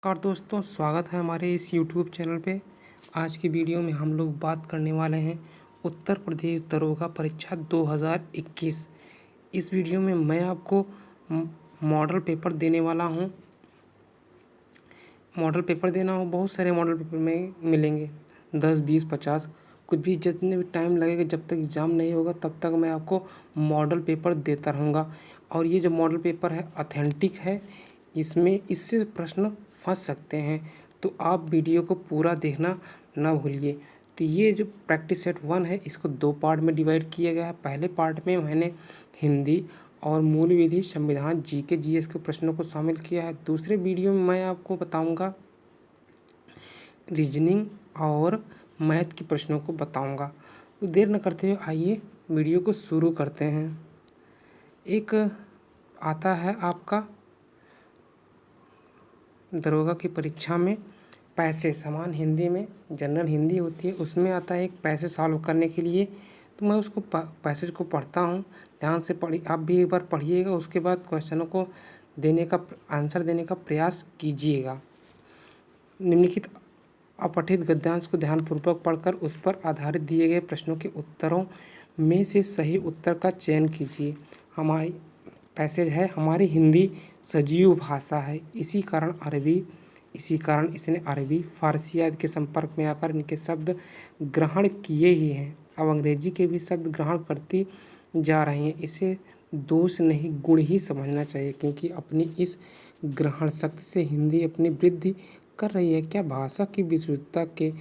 नमस्कार दोस्तों, स्वागत है हमारे इस यूट्यूब चैनल पे। आज की वीडियो में हम लोग बात करने वाले हैं उत्तर प्रदेश दरोगा परीक्षा 2021। इस वीडियो में मैं आपको मॉडल पेपर देने वाला हूं। मॉडल पेपर देना हो, बहुत सारे मॉडल पेपर में मिलेंगे, 10, 20, 50, कुछ भी। जितने भी टाइम लगेगा, जब तक एग्ज़ाम नहीं होगा तब तक मैं आपको मॉडल पेपर देता रहूँगा। और ये जो मॉडल पेपर है ऑथेंटिक है, इसमें इससे प्रश्न फंस सकते हैं, तो आप वीडियो को पूरा देखना ना भूलिए। तो ये जो प्रैक्टिस सेट 1 है, इसको 2 पार्ट में डिवाइड किया गया है। पहले पार्ट में मैंने हिंदी और मूल विधि, संविधान, जीके, जीएस के प्रश्नों को शामिल किया है। दूसरे वीडियो में मैं आपको बताऊंगा रीजनिंग और मैथ के प्रश्नों को बताऊंगा। तो देर न करते हुए आइए वीडियो को शुरू करते हैं। एक आता है आपका दरोगा की परीक्षा में पैसे, समान हिंदी में जनरल हिंदी होती है, उसमें आता है एक पैसे सॉल्व करने के लिए। तो मैं उसको पैसेज को पढ़ता हूँ, ध्यान से पढ़िए। आप भी एक बार पढ़िएगा, उसके बाद क्वेश्चनों को आंसर देने का प्रयास कीजिएगा। निम्नलिखित अपठित गद्यांश को ध्यानपूर्वक पढ़कर उस पर आधारित दिए गए प्रश्नों के उत्तरों में से सही उत्तर का चयन कीजिए। हमारी पैसेज है, हमारी हिंदी सजीव भाषा है, इसी कारण इसने अरबी, फारसी आदि के संपर्क में आकर इनके शब्द ग्रहण किए ही हैं। अब अंग्रेजी के भी शब्द ग्रहण करती जा रही हैं। इसे दोष नहीं, गुण ही समझना चाहिए, क्योंकि अपनी इस ग्रहण शक्ति से हिंदी अपनी वृद्धि कर रही है। क्या भाषा की विशुद्धता के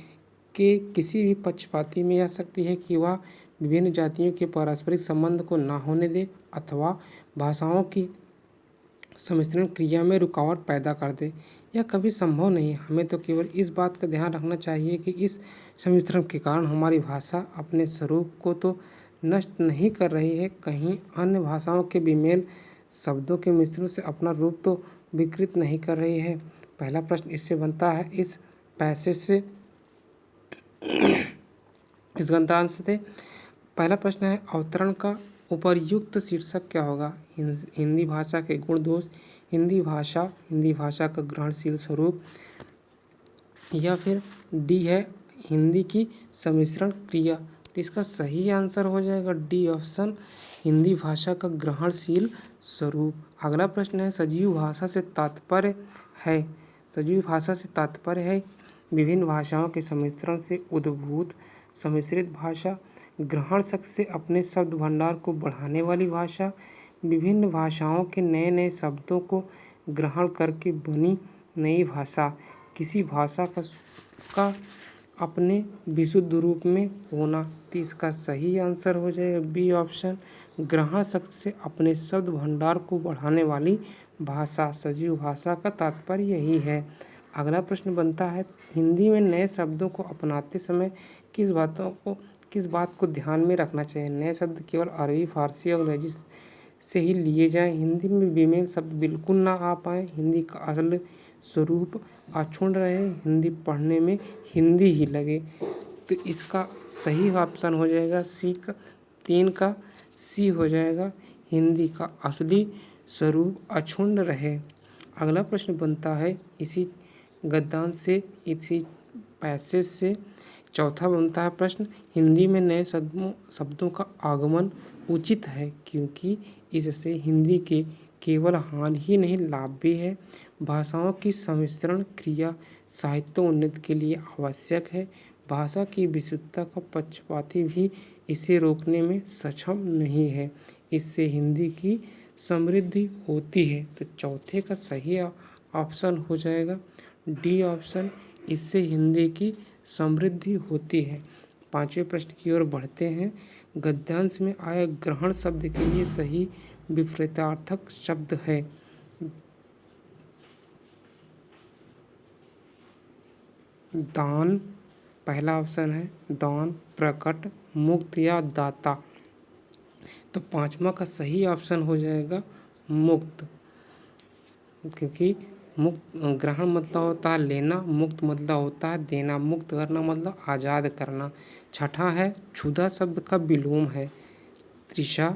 किसी भी पक्षपाती में आ सकती है कि वह विभिन्न जातियों के पारस्परिक संबंध को ना होने दे अथवा भाषाओं की सम्मिश्रण क्रिया में रुकावट पैदा कर दे? यह कभी संभव नहीं है। हमें तो केवल इस बात का ध्यान रखना चाहिए कि इस सम्मिश्रण के कारण हमारी भाषा अपने स्वरूप को तो नष्ट नहीं कर रही है, कहीं अन्य भाषाओं के बेमेल शब्दों के मिश्रण से अपना रूप तो विकृत नहीं कर रही है। पहला प्रश्न इससे बनता है, इस पैसेज से इस गद्यांश से पहला प्रश्न है, अवतरण का उपर्युक्त शीर्षक क्या होगा? हिंदी भाषा के गुण दोष, हिंदी भाषा का ग्रहणशील स्वरूप, या फिर डी है हिंदी की सम्मिश्रण क्रिया। तो इसका सही आंसर हो जाएगा डी ऑप्शन, हिंदी भाषा का ग्रहणशील स्वरूप। अगला प्रश्न है, सजीव भाषा से तात्पर्य है विभिन्न भाषाओं के सम्मिश्रण से उद्भूत सम्मिश्रित भाषा, ग्रहण शक्ति से अपने शब्द भंडार को बढ़ाने वाली भाषा, विभिन्न भाषाओं के नए नए शब्दों को ग्रहण करके बनी नई भाषा, किसी भाषा का अपने विशुद्ध रूप में होना। तो इसका सही आंसर हो जाएगा बी ऑप्शन, ग्रहण शक्ति से अपने शब्द भंडार को बढ़ाने वाली भाषा। सजीव भाषा का तात्पर्य यही है। अगला प्रश्न बनता है, हिंदी में नए शब्दों को अपनाते समय किस बात को ध्यान में रखना चाहिए? नए शब्द केवल अरबी, फारसी और अंग्रेजी से ही लिए जाएं, हिंदी में बेमेल शब्द बिल्कुल ना आ पाए, हिंदी का असल स्वरूप अक्षुण्ण रहे, हिंदी पढ़ने में हिंदी ही लगे। तो इसका सही ऑप्शन हो जाएगा तीन का सी हो जाएगा, हिंदी का असली स्वरूप अक्षुण्ण रहे। अगला प्रश्न बनता है, इसी पैसेज से चौथा बनता है प्रश्न, हिंदी में नए शब्दों का आगमन उचित है क्योंकि इससे हिंदी के केवल हानि ही नहीं लाभ भी है। भाषाओं की सम्मिश्रण क्रिया साहित्योन्नति के लिए आवश्यक है। भाषा की विशुद्धता का पक्षपाती भी इसे रोकने में सक्षम नहीं है। इससे हिंदी की समृद्धि होती है। तो चौथे का सही ऑप्शन हो जाएगा डी ऑप्शन, इससे हिंदी की समृद्धि होती है। पांचवें प्रश्न की ओर बढ़ते हैं। गद्यांश में आए ग्रहण शब्द के लिए सही विपरीतार्थक शब्द है। दान पहला ऑप्शन है, दान, प्रकट, मुक्त या दाता। तो पांचवा का सही ऑप्शन हो जाएगा मुक्त, क्योंकि मुक्त ग्रहण मतलब होता है लेना, मुक्त मतलब होता है देना, मुक्त करना मतलब आज़ाद करना। छठा है, क्षुधा शब्द का विलोम है, तृषा,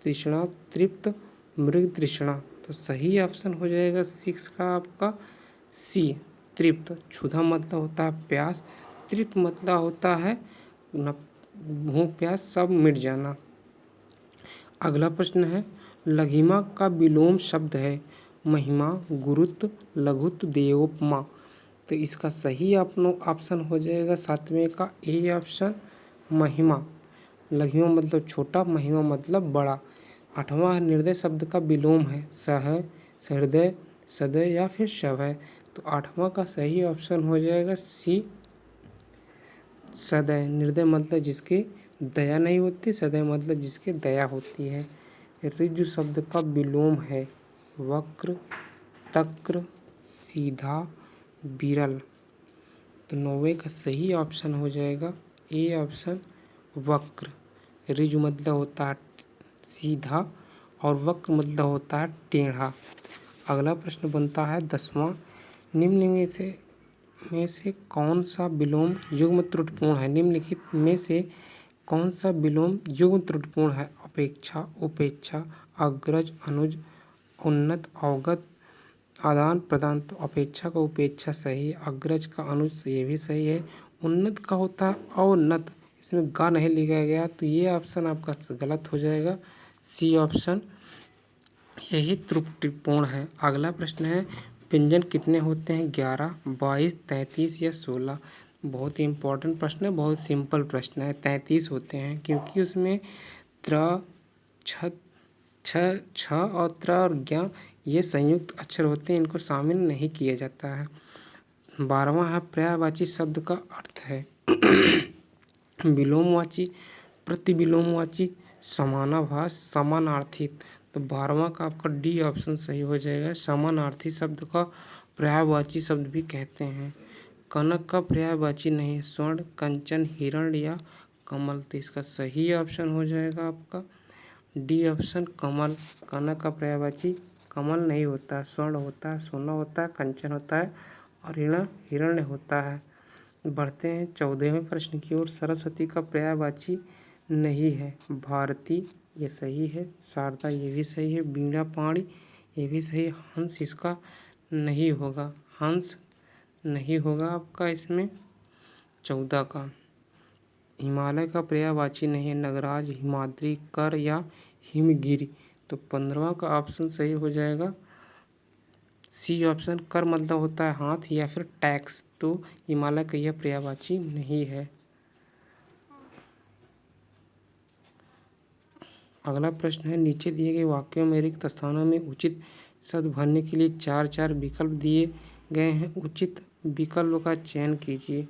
तृष्णा, तृप्त, मृग तृष्णा। तो सही ऑप्शन हो जाएगा 6 का आपका सी, तृप्त, क्षुधा मतलब होता है प्यास, तृप्त मतलब होता है भूख प्यास सब मिट जाना। अगला प्रश्न है लघिमा का विलोम शब्द है महिमा, गुरुत्व, लघुत्व, देवोपमा। तो इसका सही ऑप्शन हो जाएगा सातवें का ए ऑप्शन महिमा। लघिमा मतलब छोटा, महिमा मतलब बड़ा। आठवां निर्दय शब्द का विलोम है सह, सहृदय, सदय या फिर शवय। तो आठवां का सही ऑप्शन हो जाएगा सी सदय। निर्दय मतलब जिसके दया नहीं होती, सदय मतलब जिसके दया होती है। ऋजु शब्द का विलोम है वक्र, तक्र, सीधा, विरल। तो 9वें का सही ऑप्शन हो जाएगा ए ऑप्शन वक्र। ऋजु मतलब होता है सीधा और वक्र मतलब होता है टेढ़ा। अगला प्रश्न बनता है 10वां निम्न में से कौन सा विलोम युग्म त्रुटिपूर्ण है। निम्नलिखित में से कौन सा विलोम युग्म त्रुटिपूर्ण है। अपेक्षा, उपेक्षा, अग्रज, अनुज, उन्नत, अवगत, आदान प्रदान। तो अपेक्षा का उपेक्षा सही है, अग्रज का अनुज ये भी सही है, उन्नत का होता है अवनत, इसमें गा नहीं लिखा गया तो ये ऑप्शन आपका गलत हो जाएगा। सी ऑप्शन यही त्रुटिपूर्ण है। अगला प्रश्न है व्यंजन कितने होते हैं 11, 22, 33 या 16। बहुत ही इम्पोर्टेंट प्रश्न है, बहुत सिंपल प्रश्न है। 33 होते हैं क्योंकि उसमें त्र, छ, छ और त्र और ज्ञ ये संयुक्त अक्षर होते हैं, इनको शामिल नहीं किया जाता है। 12वां है पर्यायवाची शब्द का अर्थ है विलोमवाची, प्रतिविलोमवाची, समानाभास, समानार्थी। तो 12वां का आपका डी ऑप्शन सही हो जाएगा। समानार्थी शब्द का पर्यायवाची शब्द भी कहते हैं। कनक का पर्यायवाची नहीं, स्वर्ण, कंचन, हिरण या कमल। तो इसका सही ऑप्शन हो जाएगा आपका डी ऑप्शन कमल। कनक का पर्यायवाची कमल नहीं होता, स्वर्ण होता है, सोना होता है, कंचन होता है और हिरण्य होता है। बढ़ते हैं 14वें प्रश्न की ओर। सरस्वती का पर्यायवाची नहीं है। भारती ये सही है, शारदा ये भी सही है, वीणा पाणी ये भी सही है, हंस इसका नहीं होगा, हंस नहीं होगा आपका इसमें 14 का। हिमालय का पर्यायवाची नहीं है, नगराज, हिमाद्री, कर या हिमगिरी। तो 15वां का ऑप्शन सही हो जाएगा सी ऑप्शन कर मतलब होता है हाथ या फिर टैक्स। तो हिमालय का यह पर्यायवाची नहीं है। अगला प्रश्न है नीचे दिए गए वाक्यों में रिक्त स्थानों में उचित शब्द भरने के लिए चार चार विकल्प दिए गए हैं, उचित विकल्प का चयन कीजिए।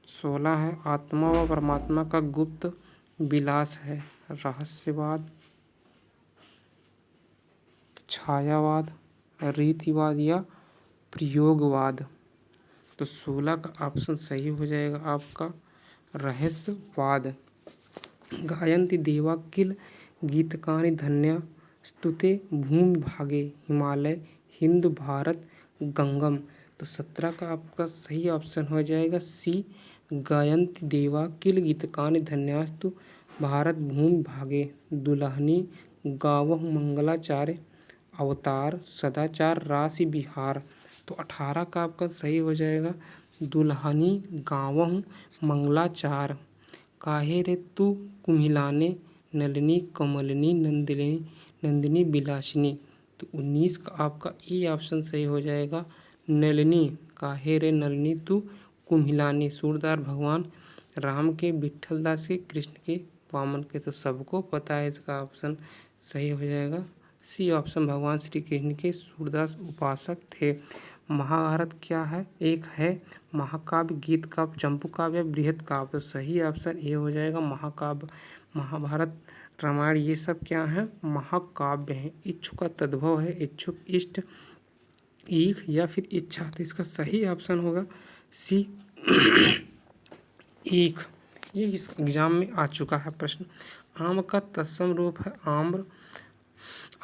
16 है आत्मा व परमात्मा का गुप्त विलास है, रहस्यवाद, छायावाद, रीतिवाद या प्रयोगवाद। तो 16 का ऑप्शन सही हो जाएगा आपका रहस्यवाद। गायन्ति देवा किल गीतकानि धन्या स्तुते भूमि भागे, हिमालय, हिंद, भारत, गंगम। तो 17 का आपका सही ऑप्शन हो जाएगा सी गायन्ति देवा किल गीतकानि धन्यास्तु भारत भूमि भागे, दुल्हनी गावहु मंगलाचार्य, अवतार, सदाचार, राशि बिहार। तो 18 का आपका सही हो जाएगा दुल्हनी गावहु मंगलाचार, काहे रे तू कुम्हिलाने, नलिनी कमलिनी, नंदिनी विलासिनी। तो 19 का आपका ए ऑप्शन सही हो जाएगा नलिनी, काहे रे नलिनी तू कुम्हिलानी। सूरदास भगवान राम के, विट्ठल दास के, कृष्ण के, वामन के। तो सबको पता है इसका ऑप्शन सही हो जाएगा सी ऑप्शन भगवान श्री कृष्ण के सूरदास उपासक थे। महाभारत क्या है, एक है महाकाव्य, गीत काव्य, चंपू काव्य, बृहत काव्य। तो सही ऑप्शन ये हो जाएगा महाकाव्य। महाभारत, रामायण ये सब क्या है महाकाव्य हैं। इच्छु का तद्भव है, इच्छुक, इष्ट, ईख या फिर इच्छा। तो इसका सही ऑप्शन होगा सी ईख। ये इस एग्जाम में आ चुका है प्रश्न। आम का तत्सम रूप है आम्र,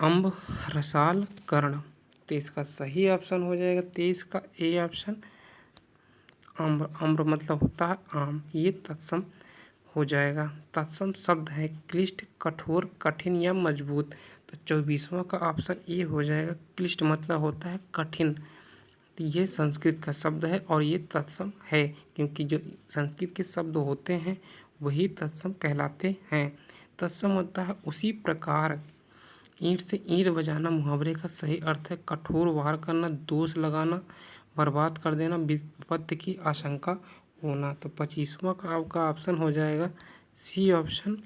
अम्ब, रसाल, कर्ण। तो इसका सही ऑप्शन हो जाएगा 23 का ए ऑप्शन आम्र। आम्र मतलब होता है आम, ये तत्सम हो जाएगा। तत्सम शब्द है क्लिष्ट, कठोर, कठिन या मजबूत। तो 24वां का ऑप्शन ए हो जाएगा क्लिष्ट मतलब होता है कठिन। तो ये संस्कृत का शब्द है और ये तत्सम है, क्योंकि जो संस्कृत के शब्द होते हैं वही तत्सम कहलाते हैं। तत्सम होता है उसी प्रकार। ईंट से ईंट बजाना मुहावरे का सही अर्थ है कठोर वार करना, दोष लगाना, बर्बाद कर देना, विपत्ति की आशंका होना। तो 25वां का आपका ऑप्शन हो जाएगा सी ऑप्शन,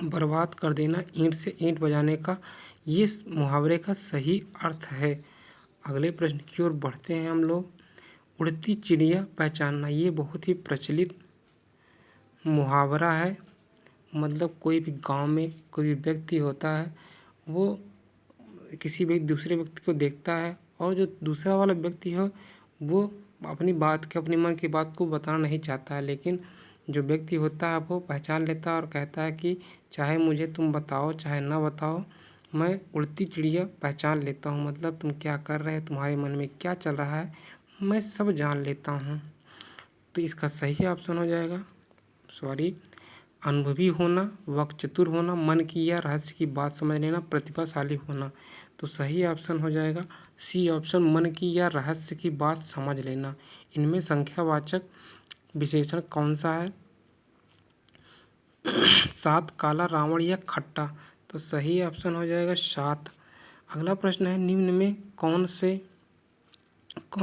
बर्बाद कर देना, ईंट से ईंट बजाने का ये मुहावरे का सही अर्थ है। अगले प्रश्न की ओर बढ़ते हैं हम लोग। उड़ती चिड़िया पहचानना, ये बहुत ही प्रचलित मुहावरा है। मतलब कोई भी गांव में कोई भी व्यक्ति होता है, वो किसी भी दूसरे व्यक्ति को देखता है और जो दूसरा वाला व्यक्ति हो वो अपनी मन की बात को बताना नहीं चाहता है, लेकिन जो व्यक्ति होता है वो पहचान लेता है और कहता है कि चाहे मुझे तुम बताओ चाहे ना बताओ, मैं उड़ती चिड़िया पहचान लेता हूँ। मतलब तुम क्या कर रहे हो, तुम्हारे मन में क्या चल रहा है, मैं सब जान लेता हूँ। तो इसका सही ऑप्शन हो जाएगा अनुभवी होना, वाक्चतुर होना, मन की या रहस्य की बात समझ लेना, प्रतिभाशाली होना। तो सही ऑप्शन हो जाएगा सी ऑप्शन, मन की या रहस्य की बात समझ लेना। इनमें संख्यावाचक विशेषण कौन सा है? 7, काला, रावण या खट्टा। तो सही ऑप्शन हो जाएगा 7। अगला प्रश्न है, निम्न में कौन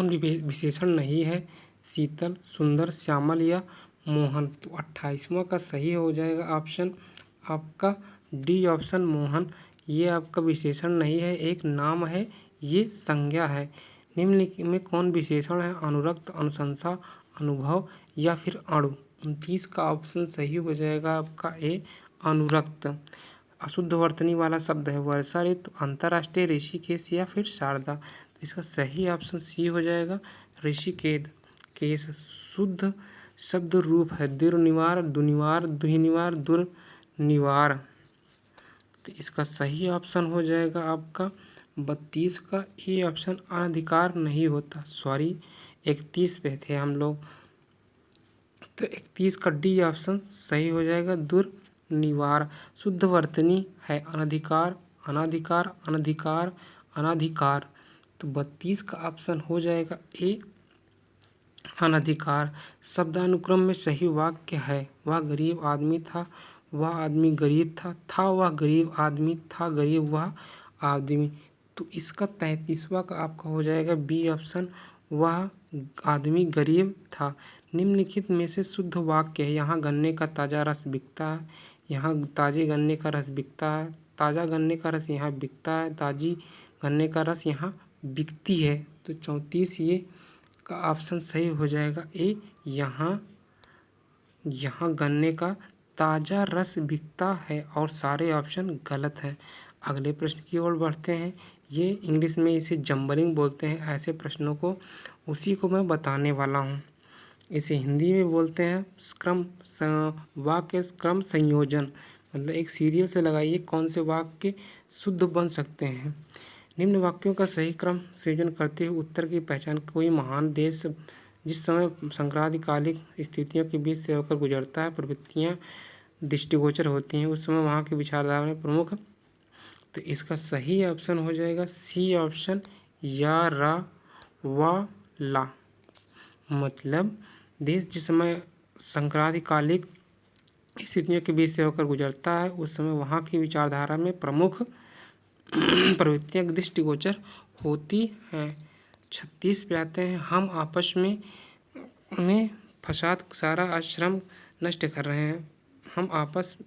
विशेषण नहीं है? शीतल, सुंदर, श्यामल या मोहन। तो 28वां का सही हो जाएगा ऑप्शन आपका डी ऑप्शन, मोहन। ये आपका विशेषण नहीं है, एक नाम है, ये संज्ञा है। निम्नलिखित में कौन विशेषण है? अनुरक्त, अनुशंसा, अनुभव या फिर अणु। 29 का ऑप्शन सही हो जाएगा आपका ए, अनुरक्त। अशुद्ध वर्तनी वाला शब्द है वर्षा ऋतु, अंतर्राष्ट्रीय, ऋषिकेश या फिर शारदा। तो इसका सही ऑप्शन सी हो जाएगा ऋषिकेश। शुद्ध शब्द रूप है दुर्निवार, दुनिवार, दुहिनिवार, दुर्निवार। तो इसका सही ऑप्शन हो जाएगा आपका 32 का ए ऑप्शन, अनधिकार नहीं होता। 31 पे थे हम लोग, तो 31 का डी ऑप्शन सही हो जाएगा, दुर्निवार। शुद्ध वर्तनी है अनधिकार, अनाधिकार, अनधिकार, अनाधिकार। तो 32 का ऑप्शन हो जाएगा ए, अनधिकार। शब्दानुक्रम में सही वाक्य है, वह गरीब आदमी था, वह आदमी गरीब था वह गरीब आदमी था, गरीब वह आदमी। तो इसका 33वां का आपका हो जाएगा बी ऑप्शन, वह आदमी गरीब था। निम्नलिखित में से शुद्ध वाक्य है, यहाँ गन्ने का ताज़ा रस बिकता है, यहाँ ताजे गन्ने का रस बिकता है, ताज़ा गन्ने का रस यहाँ बिकता है, ताजी गन्ने का रस यहाँ बिकती है। तो 34 ये का ऑप्शन सही हो जाएगा ए, यहाँ गन्ने का ताज़ा रस बिकता है, और सारे ऑप्शन गलत हैं। अगले प्रश्न की ओर बढ़ते हैं। ये इंग्लिश में इसे जंबलिंग बोलते हैं, ऐसे प्रश्नों को, उसी को मैं बताने वाला हूँ। इसे हिंदी में बोलते हैं वाक्य क्रम संयोजन। मतलब एक सीरियल से लगाइए कौन से वाक्य शुद्ध बन सकते हैं। निम्न वाक्यों का सही क्रम सृजन करते हुए उत्तर की पहचान। कोई महान देश जिस समय संक्रांतिकालिक स्थितियों के बीच से होकर गुजरता है, प्रवृत्तियाँ दृष्टिगोचर होती हैं, उस समय वहाँ की विचारधारा में प्रमुख। तो इसका सही ऑप्शन हो जाएगा सी ऑप्शन, या रा व ला। मतलब देश जिस समय संक्रांतिकालिक स्थितियों के बीच से होकर गुजरता है, उस समय वहाँ की विचारधारा में प्रमुख प्रवृत्तियाँ दृष्टिगोचर होती हैं। 36 पे आते हैं। हम आपस में फसाद सारा आश्रम नष्ट कर रहे हैं। हम आपस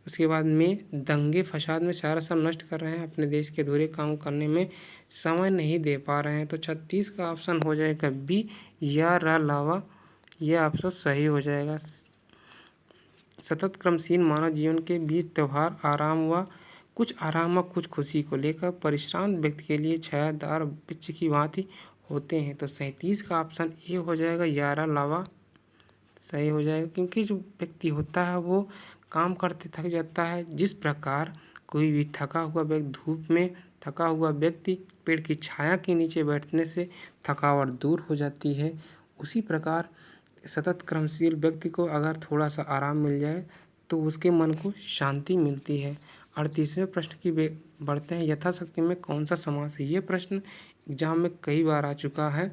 उसके बाद में दंगे फसाद में सारा सब नष्ट कर रहे हैं, अपने देश के अधूरे काम करने में समय नहीं दे पा रहे हैं। तो 36 का ऑप्शन हो जाएगा बी, या रा लावा, यह ऑप्शन सही हो जाएगा। सतत क्रमशील मानव जीवन के बीच त्यौहार कुछ आराम व कुछ खुशी को लेकर परिश्रांत व्यक्ति के लिए छायादार वृक्ष की भांति होते हैं। तो 37 का ऑप्शन ए हो जाएगा, यारा लावा सही हो जाएगा। क्योंकि जो व्यक्ति होता है वो काम करते थक जाता है, जिस प्रकार कोई भी थका हुआ व्यक्ति, धूप में थका हुआ व्यक्ति पेड़ की छाया के नीचे बैठने से थकावट दूर हो जाती है, उसी प्रकार सतत क्रमशील व्यक्ति को अगर थोड़ा सा आराम मिल जाए तो उसके मन को शांति मिलती है। 38वें प्रश्न की बढ़ते हैं। यथाशक्ति में कौन सा समास है? ये प्रश्न एग्जाम में कई बार आ चुका है।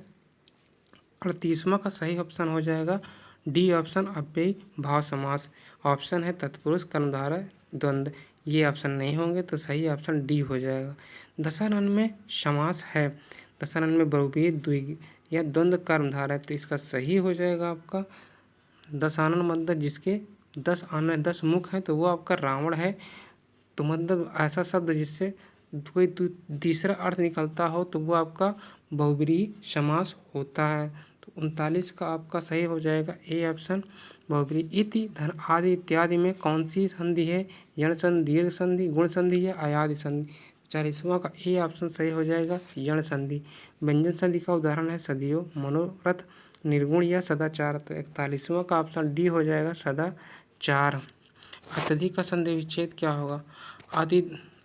38वां का सही ऑप्शन हो जाएगा डी ऑप्शन, अव्ययी भाव समास। ऑप्शन है तत्पुरुष कर्मधारय द्वंद्व, ये ऑप्शन नहीं होंगे तो सही ऑप्शन डी हो जाएगा। दशानन में समास है, दशानन में बहुव्रीहि द्विगु या द्वंद्व कर्मधारय, तो इसका सही हो जाएगा आपका दशानन, मतलब जिसके 10 मुख हैं तो वो आपका रावण है। तो मतलब ऐसा शब्द जिससे कोई तीसरा अर्थ निकलता हो तो वो आपका बहुव्रीहि समास होता है। तो 39 का आपका सही हो जाएगा ए ऑप्शन बहुव्रीहि। इति धन आदि इत्यादि में कौन सी संधि है? यण संधि, दीर्घ संधि, गुण संधि या अयादि संधि। 40वां का ए ऑप्शन सही हो जाएगा यण संधि। व्यंजन संधि का उदाहरण है सदियो, मनोरथ, निर्गुण या सदाचार। तो 41वां का ऑप्शन डी हो जाएगा सदाचार। अत्यधिक का संधि विच्छेद क्या होगा?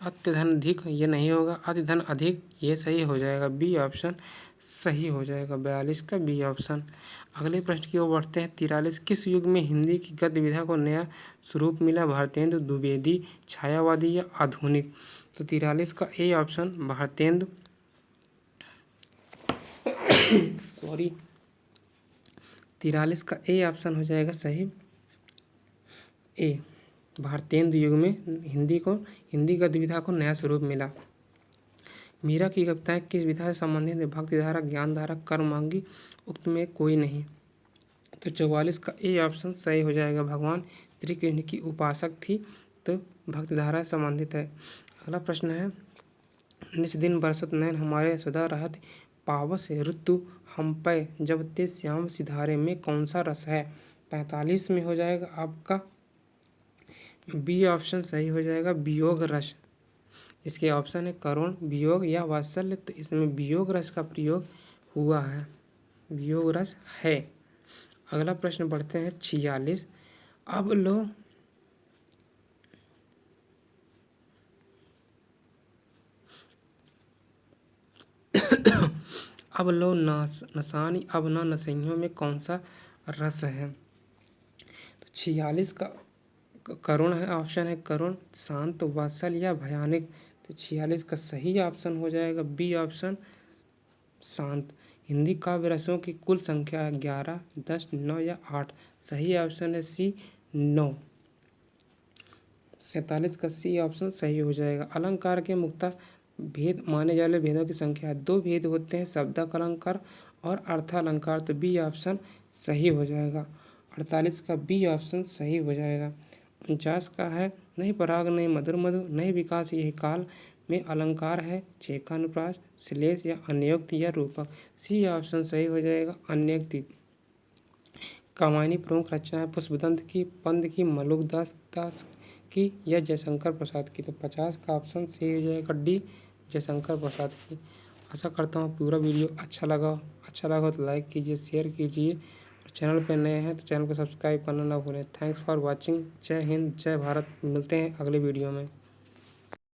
अत्यधन अधिक, ये नहीं होगा। अतिधन अधिक, ये सही हो जाएगा बी ऑप्शन सही हो जाएगा 42 का बी ऑप्शन। अगले प्रश्न की ओर बढ़ते हैं। 43 किस युग में हिंदी की गद्य विधा को नया स्वरूप मिला? भारतेंदु द्विवेदी, छायावादी या आधुनिक। तो 43 का ए ऑप्शन भारतेंदु सॉरी 43 का ए ऑप्शन हो जाएगा सही ए, भारतेंदु युग में हिंदी गद्य विधा को नया स्वरूप मिला। मीरा की कविताएं किस विधा से संबंधित है? भक्ति धारा, ज्ञान धारा, कर्मांगी, उक्त में कोई नहीं। तो 44 का ए ऑप्शन सही हो जाएगा। भगवान श्री कृष्ण की उपासक थी तो भक्ति धारा से संबंधित है। अगला प्रश्न है निस दिन बरसत नैन हमारे सदा रहत पावस ऋतु हम पे जब ते श्याम सिधारे में कौन सा रस है? 45 में हो जाएगा आपका बी ऑप्शन सही हो जाएगा वियोग रस। इसके ऑप्शन है करुण, वियोग या वात्सल्य, तो इसमें वियोग रस का प्रयोग हुआ है, वियोग रस है। अगला प्रश्न बढ़ते हैं 46। अब लो अब लो नसानी अब न नसैयों में कौन सा रस है? तो 46 का करुण है, ऑप्शन है करुण, शांत, वात्सल या भयानक। तो 46 का सही ऑप्शन हो जाएगा बी ऑप्शन शांत। हिंदी काव्य रसों की कुल संख्या है 11, 10, 9 या 8। सही ऑप्शन है सी 9। 47 का सी ऑप्शन सही हो जाएगा। अलंकार के मुख्यतः भेद माने जाने भेदों की संख्या है, 2 भेद होते हैं, शब्दक अलंकार और अर्थालंकार। तो बी ऑप्शन सही हो जाएगा। 48 का बी ऑप्शन सही हो जाएगा। 49 का है नहीं पराग नहीं मधुर मधु नहीं विकास यही काल में अलंकार है छेकानुप्रास, श्लेष या अन्योक्ति या रूपक। सी ऑप्शन सही हो जाएगा अन्योक्ति। कामायनी प्रमुख रचनाएं पुष्पदंत की, पंत की, मलुकदास दास की या जयशंकर प्रसाद की। तो 50 का ऑप्शन सही हो जाएगा डी जयशंकर प्रसाद की। आशा करता हूँ पूरा वीडियो अच्छा लगा तो लाइक कीजिए, शेयर कीजिए और चैनल पर नए हैं तो चैनल को सब्सक्राइब करना ना भूलें। Thanks for watching. जय हिंद, जय भारत। मिलते हैं अगले वीडियो में।